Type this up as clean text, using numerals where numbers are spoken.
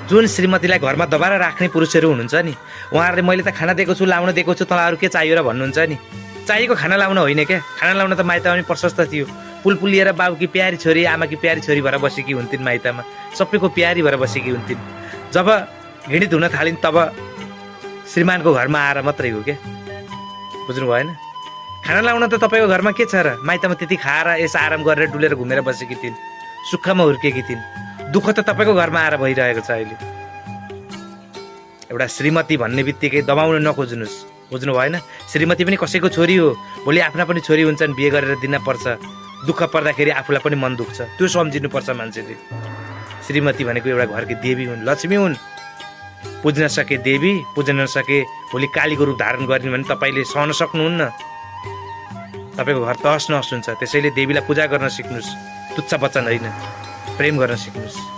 जुन श्रीमतीलाई घरमा दबाएर राख्ने पुरुषहरू हुनुहुन्छ नि, उहाँहरूले मैले त खाना दिएको छु, लाउन दिएको छु, तँलाई अरू के चाहियो र भन्नुहुन्छ नि। चाहिएको खाना लाउन होइन क्या, खाना लाउन त माइतमा पनि प्रशस्त थियो। पुलपुलिएर बाबुकी प्यारी छोरी, आमाकी प्यारी छोरी भएर बसेकी हुन्थिन् माइतमा, सबैको प्यारी भएर बसेकी हुन्थिन्। जब घृणित हुन थालिन् तब श्रीमानको घरमा आएर मात्रै हो क्या, बुझ्नु भएन? खाना लाउन त तपाईँको घरमा के छ र? माइतमा त्यति खाएर यस आराम गरेर डुलेर घुमेर बसेकी थिइन्, सुखमा हुर्केकी थिइन्। दुःख त तपाईँको घरमा आएर भइरहेको छ अहिले। एउटा श्रीमती भन्ने बित्तिकै दबाउन नखोज्नुहोस्, बुझ्नु भएन? श्रीमती पनि कसैको छोरी हो, भोलि आफ्ना पनि छोरी हुन्छन्, बिहे गरेर दिन पर्छ। दुःख पर्दाखेरि आफूलाई पनि मन दुख्छ, त्यो सम्झिनुपर्छ मान्छेले। श्रीमती भनेको एउटा घरकी देवी हुन्, लक्ष्मी हुन्। पुज्न सके देवी, पुज्न नसके भोलि कालीको रूप धारण गर्ने भने तपाईँले सहन सक्नुहुन्न, तपाईँको घर तहस नहस हुन्छ। त्यसैले देवीलाई पूजा गर्न सिक्नुहोस्, तुच्छ वचन होइन, प्रेम गर्न सिक्नुहोस्।